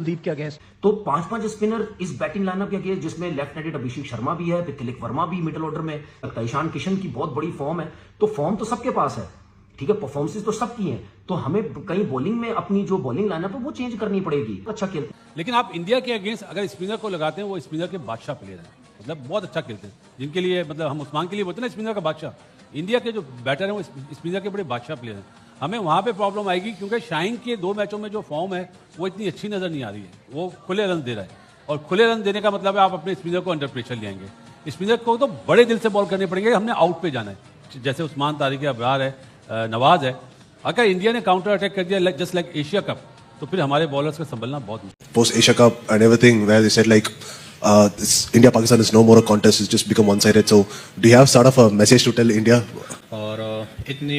कुलदीप के अगेंस्ट। तो 5-5 स्पिनर इस बैटिंग लाइनअप के अगेंस्ट, जिसमें लेफ्ट हैंडेड अभिषेक शर्मा भी है, फिर तिलक वर्मा भी मिडिल ऑर्डर में, ईशान किशन की बहुत बड़ी फॉर्म है। तो फॉर्म तो सबके पास है, ठीक है, परफॉर्मेंस तो सबकी है। तो हमें कहीं बॉलिंग में अपनी जो बॉलिंग लाइनअप है वो चेंज करनी पड़ेगी। अच्छा खेलते, लेकिन आप इंडिया के अगेंस्ट अगर स्पिनर को लगाते हैं, वो स्पिनर के बादशाह प्लेयर हैं, मतलब बहुत अच्छा खेलते हैं, जिनके लिए मतलब हम उस्मान के लिए बोलते हैं ना स्पिनर का बादशाह। इंडिया के जो बैटर हैं वो स्पिनर के बड़े बादशाह प्लेयर हैं। हमें वहाँ पे प्रॉब्लम आएगी क्योंकि शाहीन के 2 मैचों में जो फॉर्म है वो इतनी अच्छी नज़र नहीं आ रही है। वो खुले रन दे रहा है, और खुले रन देने का मतलब है आप अपने स्पिनर को अंडर प्रेशर ले आएंगे। स्पिनर को तो बड़े दिल से बॉल करने पड़ेंगे, हमने आउट पे जाना है। जैसे उस्मान तारिक है, अबरार है, नवाज है। अगर इंडिया ने काउंटर अटैक कर दिया जस्ट लाइक एशिया कप, तो फिर हमारे बॉलर्स का संभलना बहुत मुश्किल। Post Asia Cup and everything, where they said like this India Pakistan is no more a contest, it's just become one-sided. So do you have sort of a message to tell India? और इतनी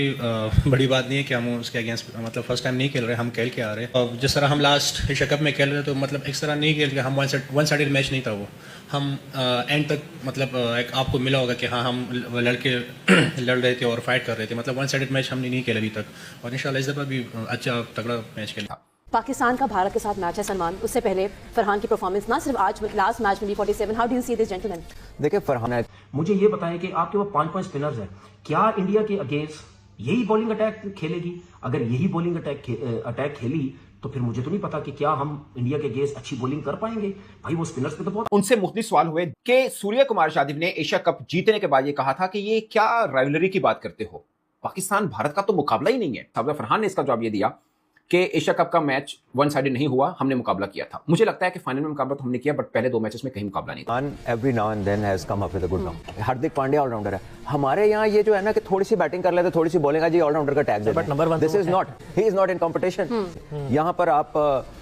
बड़ी बात नहीं है कि हम उसके against मतलब फर्स्ट टाइम नहीं खेल रहे, हम खेल के आ रहे हैं। और जिस तरह हम लास्ट एशिया कप में खेल रहे तो मतलब इस तरह नहीं खेल के हम वन साइडेड मैच नहीं था वो। हम एंड तक मतलब एक आपको मिला होगा कि हाँ हम लड़के लड़ रहे थे और फाइट कर रहे थे, मतलब वन साइडेड मैच हमने नहीं खेला अभी तक, और इंशाल्लाह इस दफ़ा भी अच्छा तगड़ा मैच खेला। पाकिस्तान का भारत के साथ मैच है सलमान, उससे पहले फरहान की परफॉर्मेंस ना सिर्फ आज लास्ट मैच में भी 47। How do you see this gentleman? देखिए फरहान है, मुझे ये बताएं कि आपके वो 5-5 स्पिनर्स हैं, क्या इंडिया के अगेंस्ट यही बॉलिंग अटैक खेलेगी? अगर यही बॉलिंग अटैक खेली तो फिर मुझे तो नहीं पता कि क्या हम इंडिया के अगेंस्ट अच्छी बॉलिंग कर पाएंगे। भाई वो स्पिनर्स पे तो बहुत। उनसे मुख्तलिफ सवाल हुए कि सूर्य कुमार यादव ने एशिया कप जीतने के बाद ये कहा था कि ये क्या राइवलरी की बात करते हो, पाकिस्तान भारत का तो मुकाबला ही नहीं है। साबिया फरहान ने इसका जवाब ये दिया कि एशिया कप का मैच वन साइडेड नहीं हुआ, हमने मुकाबला किया था। मुझे लगता है कि फाइनल में मुकाबला तो हमने किया, बट पहले 2 मैचेस में कहीं मुकाबला नहीं था। Every now and then has come up with a good round. Hardik Pandya allrounder है। हमारे यहाँ ये जो है ना कि थोड़ी सी बैटिंग कर लेते, थोड़ी सी बॉलिंग है जी, ऑलराउंडर का tag but number 1 this is not, he is not in competition. यहाँ पर आप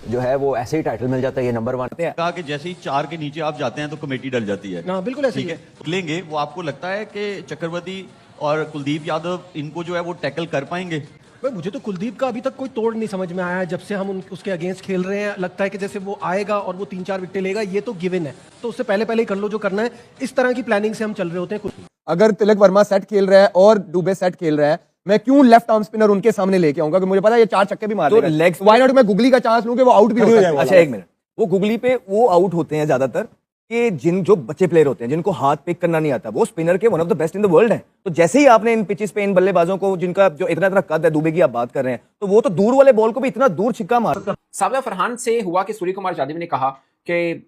जो है वो ऐसे ही टाइटल मिल जाता है, ये नंबर 1 कहा कि जैसे ही 4 के नीचे आप जाते हैं तो कमेटी डल जाती है। हाँ बिल्कुल ऐसे ही है। लेंगे वो आपको लगता है कि चक्रवर्ती और कुलदीप यादव इनको जो है वो टैकल कर पाएंगे? भाई मुझे तो कुलदीप का अभी तक कोई तोड़ नहीं समझ में आया है। जब से हम उसके अगेंस्ट खेल रहे हैं लगता है कि जैसे वो आएगा और वो 3-4 विकेट लेगा, ये तो गिवन है, तो उससे पहले ही कर लो जो करना है। इस तरह की प्लानिंग से हम चल रहे होते हैं। अगर तिलक वर्मा सेट खेल रहा है और दुबे सेट खेल रहा है, मैं क्यों लेफ्ट आर्म स्पिनर उनके सामने लेके आऊंगा? कि मुझे पता है ये 4 छक्के भी मार देगा। लेग्स व्हाई नॉट मैं गुगली का चांस लूं कि वो आउट भी हो जाए। अच्छा एक मिनट, वो गुगली पे वो आउट होते हैं ज्यादातर कि जो बच्चे प्लेयर होते हैं जिनको हाथ पिक करना नहीं आता, वो स्पिनर के one of the best in the world हैं। तो जैसे ही आपने इन पिचेस पे इन बल्लेबाजों को जिनका जो इतना कद है, दुबे की आप बात कर रहे हैं, तो वो तो दूर वाले बॉल को भी इतना दूर छिक्का मार। साबिया फरहान से हुआ कि सूर्य कुमार यादव ने कहा कि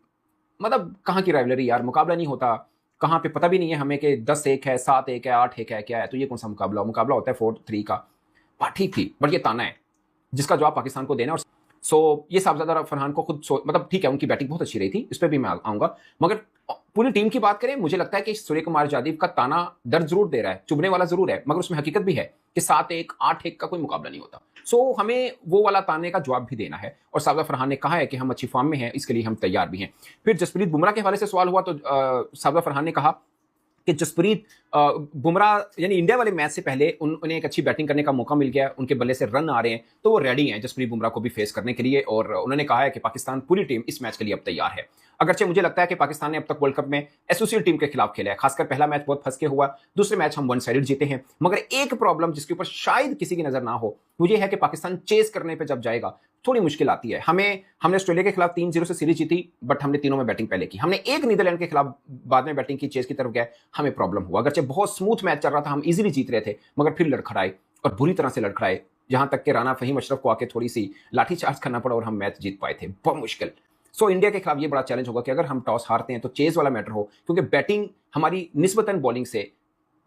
मतलब कहाँ की राइवलरी यार, मुकाबला नहीं होता, कहाँ पे पता भी नहीं है हमें कि 10-1 है, 7-1 है, 8-1 है, क्या है, तो ये कौन सा मुकाबला होता है 4-3 का। बात ठीक थी, बट ये ताना है जिसका जवाब पाकिस्तान को देना। और ये साहबजादा फरहान को खुद मतलब ठीक है, उनकी बैटिंग बहुत अच्छी रही थी, इस पर भी मैं आऊंगा, मगर पूरी टीम की बात करें, मुझे लगता है कि सूर्य कुमार यादव का ताना दर्द जरूर दे रहा है, चुभने वाला जरूर है, मगर उसमें हकीकत भी है कि 7-1 8-1 का कोई मुकाबला नहीं होता। हमें वो वाला ताने का जवाब भी देना है, और साबिया फरहान ने कहा है कि हम अच्छी फॉर्म में हैं, इसके लिए हम तैयार भी हैं। फिर जसप्रीत बुमराह के हवाले से सवाल हुआ तो साबिया फरहान ने कहा कि जसप्रीत बुमराह यानी इंडिया वाले मैच से पहले उन्हें एक अच्छी बैटिंग करने का मौका मिल गया, उनके बल्ले से रन आ रहे हैं, तो वो रेडी हैं जसप्रीत बुमराह को भी फेस करने के लिए। और उन्होंने कहा है कि पाकिस्तान पूरी टीम इस मैच के लिए अब तैयार है। अगरचे मुझे लगता है कि पाकिस्तान ने अब तक वर्ल्ड कप में एसोसिएट टीम के खिलाफ खेला है, खासकर पहला मैच बहुत फंस के हुआ, दूसरे मैच हम वन साइडेड जीते हैं। मगर एक प्रॉब्लम जिसके ऊपर शायद किसी की नजर ना हो, वो ये है कि पाकिस्तान चेस करने पे जब जाएगा थोड़ी मुश्किल आती है। हमने ऑस्ट्रेलिया के खिलाफ 3-0 से सीरीज जीती, बट हमने तीनों में बैटिंग पहले की। हमने एक नीदरलैंड के खिलाफ बाद में बैटिंग की, चेस की तरफ गए, हमें प्रॉब्लम हुआ। अगरचे बहुत स्मूथ मैच चल रहा था, हम इजीली जीत रहे थे, मगर फिर लड़खड़ाए और बुरी तरह से लड़खड़ाए, जहां तक कि राना फहीम अशरफ को आके थोड़ी सी लाठी चार्ज करना पड़ा और हम मैच जीत पाए थे, बहुत मुश्किल। इंडिया के खिलाफ ये बड़ा चैलेंज होगा कि अगर हम टॉस हारते हैं तो चेज वाला मैटर हो, क्योंकि बैटिंग हमारी निस्बतन बॉलिंग से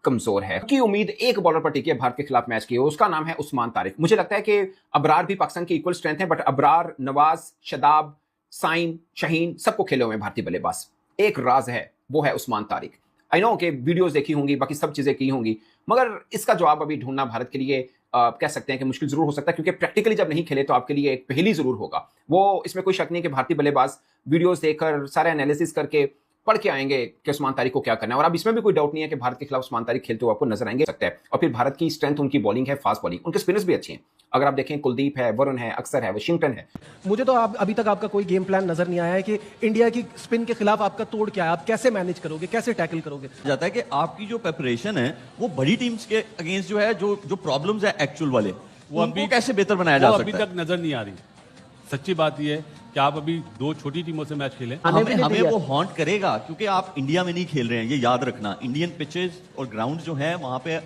कमजोर है। की उम्मीद एक बॉलर पर टिकी है भारत के खिलाफ मैच की, उसका नाम है उस्मान तारिक। मुझे लगता है कि अबरार भी पाकिस्तान की इक्वल स्ट्रेंथ है, बट अबरार, नवाज, शदाब, साइम, शाहीन सबको खेले हुए भारतीय बल्लेबाज। एक राज है, वो है उस्मान तारिक। आई नो कि वीडियोस देखी होंगी, बाकी सब चीजें की होंगी, मगर इसका जवाब अभी ढूंढना भारत के लिए कह सकते हैं कि मुश्किल जरूर हो सकता है, क्योंकि प्रैक्टिकली जब नहीं खेले तो आपके लिए एक पहेली जरूर होगा। वो इसमें कोई शक नहीं कि भारतीय बल्लेबाज वीडियोस देखकर सारे एनालिसिस करके पढ़ के आएंगे कि उस्मान तारिक को क्या करना है। और अब इसमें भी कोई डाउट नहीं है कि भारत के खिलाफ उस्मान तारिक खेलते हुए आपको नजर आएंगे सकता है। और फिर भारत की स्ट्रेंथ उनकी बॉलिंग है, फास्ट बॉलिंग, उनके स्पिनर्स भी अच्छे हैं। अगर आप देखें कुलदीप है, वरुण है, अक्सर है, वाशिंगटन है। मुझे तो अभी तक आपका कोई गेम प्लान नजर नहीं आया है कि इंडिया की स्पिन के खिलाफ आपका तोड़ क्या है, आप कैसे मैनेज करोगे, कैसे टैकल करोगे। जाता है कि आपकी जो प्रिपरेशन है वो बड़ी टीम्स के अगेंस्ट जो है जो प्रॉब्लम्स है एक्चुअल वाले, वो अभी कैसे बेहतर बनाया जा सकता है? अभी तक नजर नहीं आ रही। सच्ची बात यह है कि आप अभी 2 छोटी टीमों से मैच खेलें। हमें वो हॉन्ट करेगा क्योंकि आप इंडिया में नहीं खेल रहे हैं, ये याद रखना। इंडियन पिचेस और ग्राउंड जो है वहां पे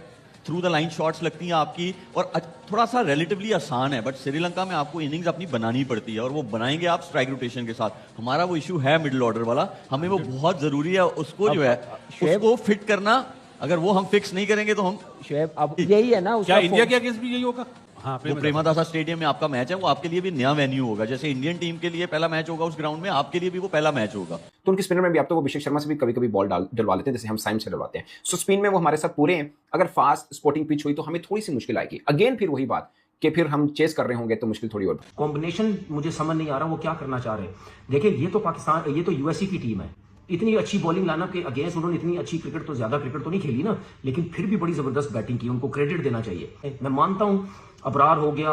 थ्रू द लाइन शॉट्स लगती हैं आपकी, और थोड़ा सा रिलेटिवली आसान है, बट श्रीलंका में आपको इनिंग्स अपनी बनानी पड़ती है और वो बनाएंगे आप स्ट्राइक रोटेशन के साथ। हमारा वो इशू है मिडिल ऑर्डर वाला, हमें वो बहुत जरूरी है, उसको जो है उसको फिट करना। अगर वो हम फिक्स नहीं करेंगे तो हम शुएब अब यही है ना, क्या इंडिया के अगेंस्ट भी यही होगा? हाँ, वो प्रेमदासा स्टेडियम में आपका मैच है, वो आपके लिए भी नया वेन्यू होगा। जैसे इंडियन टीम के लिए पहला मैच होगा उस ग्राउंड में, आपके लिए भी वो पहला मैच होगा। तो उनके स्पिनर में भी आप तो वो अभिषेक शर्मा से भी कभी कभी बॉल डलवा लेते हैं, जैसे हम साइम से डलवाते हैं। सो स्पिन में वो हमारे साथ पूरे हैं। अगर फास्ट स्पोर्टिंग पिच हुई तो हमें थोड़ी सी मुश्किल आएगी। अगेन फिर वही बात कि फिर हम चेस कर रहे होंगे तो मुश्किल थोड़ी और। कॉम्बिनेशन मुझे समझ नहीं आ रहा वो क्या करना चाह रहे हैं। देखिए ये तो पाकिस्तान, ये तो यूएसए की टीम है। इतनी अच्छी बॉलिंग लाइनअप के अगेंस्ट उन्होंने इतनी अच्छी क्रिकेट तो ज्यादा क्रिकेट तो नहीं खेली ना, लेकिन फिर भी बड़ी जबरदस्त बैटिंग की, उनको क्रेडिट देना चाहिए। मैं मानता हूं अबरार हो गया,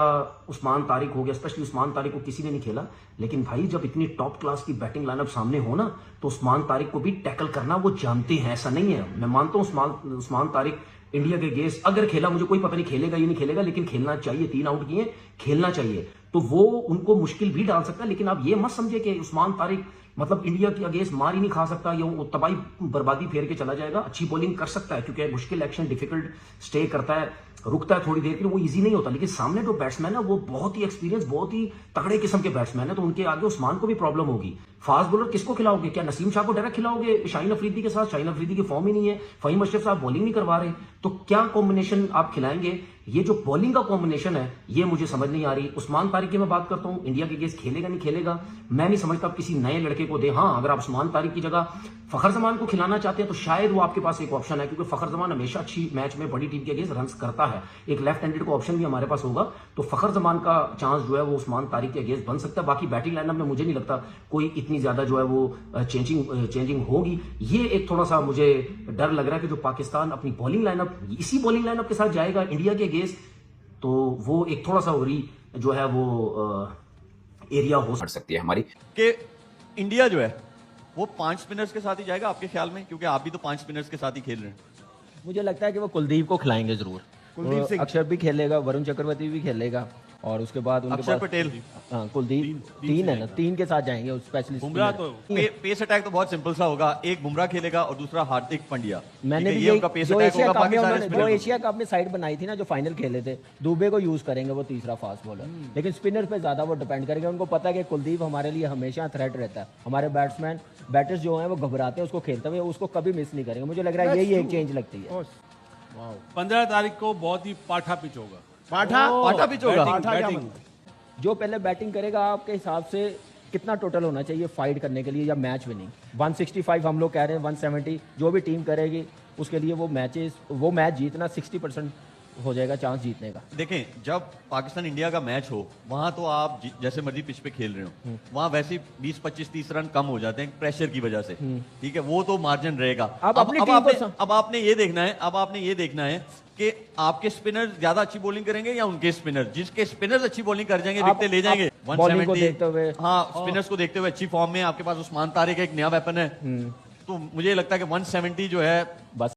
उस्मान तारिक हो गया, स्पेशली उस्मान तारिक को किसी ने नहीं खेला, लेकिन भाई जब इतनी टॉप क्लास की बैटिंग लाइनअप सामने हो ना तो उस्मान तारिक को भी टैकल करना वो जानते हैं, ऐसा नहीं है। मैं मानता हूं उस्मान तारिक इंडिया के अगेंस्ट अगर खेला, मुझे कोई पता नहीं खेलेगा या नहीं खेलेगा, लेकिन खेलना चाहिए। 3 आउट किए, खेलना चाहिए, तो वो उनको मुश्किल भी डाल सकता है। लेकिन आप ये मत समझे कि उस्मान तारिक मतलब इंडिया के अगेंस्ट मार ही नहीं खा सकता या वो तबाही बर्बादी फेर के चला जाएगा। अच्छी बॉलिंग कर सकता है क्योंकि मुश्किल एक्शन डिफिकल्ट स्टे करता है, रुकता है थोड़ी देर के लिए, वो इजी नहीं होता। लेकिन सामने जो बैट्समैन है वो बहुत ही एक्सपीरियंस, बहुत ही तगड़े किस्म के बैट्समैन है, तो उनके आगे उस्मान को भी प्रॉब्लम होगी। फास्ट बॉलर किसको खिलाओगे? क्या नसीम शाह को डायरेक्ट खिलाओगे शाहीन अफरीदी के साथ? शाहीन अफरीदी की फॉर्म ही नहीं है, फहीम अशरफ साहब बॉलिंग नहीं करवा रहे, तो क्या कॉम्बिनेशन आप खिलाएंगे? ये जो बॉलिंग का कॉम्बिनेशन है ये मुझे समझ नहीं आ रही। उस्मान तारिक की मैं बात करता हूं, इंडिया के अगेंस्ट खेलेगा नहीं खेलेगा मैं नहीं समझता। आप किसी नए लड़के को दे, हाँ अगर आप उस्मान तारिक की जगह फखर जमान को खिलाना चाहते हैं तो शायद वो आपके पास एक ऑप्शन है, क्योंकि फखर जमान हमेशा अच्छी मैच में बड़ी टीम के अगेंस्ट रन करता है। एक लेफ्ट हैंडेड को ऑप्शन भी हमारे पास होगा, तो फखर जमान का चांस जो है वो उस्मान तारिक के अगेंस्ट बन सकता है। बाकी बैटिंग लाइनअप में मुझे नहीं लगता कोई इतनी ज्यादा जो है वो चेंजिंग होगी। ये एक थोड़ा सा मुझे डर लग रहा है कि जो पाकिस्तान अपनी बॉलिंग लाइनअप इसी बॉलिंग लाइनअप के साथ जाएगा इंडिया के अगेंस्ट, तो वो एक थोड़ा सा वरी जो है वो एरिया हो सकती है हमारी कि इंडिया जो है वो 5 स्पिनर्स के साथ ही जाएगा आपके ख्याल में? क्योंकि आप भी तो 5 स्पिनर्स के साथ ही खेल रहे हैं। मुझे लगता है कि वो कुलदीप को खिलाएंगे जरूर। कुलदीप सिंह, अक्षर भी खेलेगा, वरुण चक्रवर्ती भी खेलेगा, और उसके बाद उनके अक्षर पास पटेल, हाँ कुलदीप 3 है ना, 3 के साथ जाएंगे स्पेशलिस्ट। बुमराह तो पेस अटैक तो बहुत सिंपल सा होगा, एक बुमराह खेलेगा और दूसरा हार्दिक पांड्या। मैंने भी ये उनका पेस अटैक होगा। बाकी सारे जो स्पिनर एशिया कप में साइड बनाई थी ना, जो फाइनल खेले थे, दुबे को यूज करेंगे वो तीसरा फास्ट बॉलर, लेकिन स्पिनर पे ज्यादा वो डिपेंड करेंगे। उनको पता है कि कुलदीप हमारे लिए हमेशा थ्रेट रहता है। हमारे बैटर्स जो हैं वो घबराते हैं उसको खेलते हुए, उसको कभी मिस नहीं करेंगे। मुझे लग रहा है यही एक चेंज लगती है। 15 तारीख को बहुत ही पाठा पिच होगा। पाठा पिच होगा। बैटिंग जो पहले बैटिंग करेगा आपके हिसाब से कितना टोटल होना चाहिए फाइट करने के लिए या मैच विनिंग? 165 हम लोग कह रहे हैं, 170 जो भी टीम करेगी उसके लिए वो मैच जीतना 60% हो जाएगा चांस जीतने का। देखें, जब पाकिस्तान इंडिया का मैच हो वहां तो आप जैसे मर्जी पिच पे खेल रहे हो, वहां वैसे 20, 25, 30 रन कम हो जाते हैं प्रेशर की वजह से, ठीक है, वो तो मार्जिन रहेगा। अब आपने ये देखना है कि आपके स्पिनर ज्यादा अच्छी बॉलिंग करेंगे या उनके स्पिनर। जिसके स्पिनर्स अच्छी बॉलिंग कर जाएंगे विकेट ले जाएंगे। 170 हाँ स्पिनर्स को देखते हुए अच्छी फॉर्म में आपके पास उस्मान तारिक एक नया वेपन है, तो मुझे लगता है कि 170 जो है बस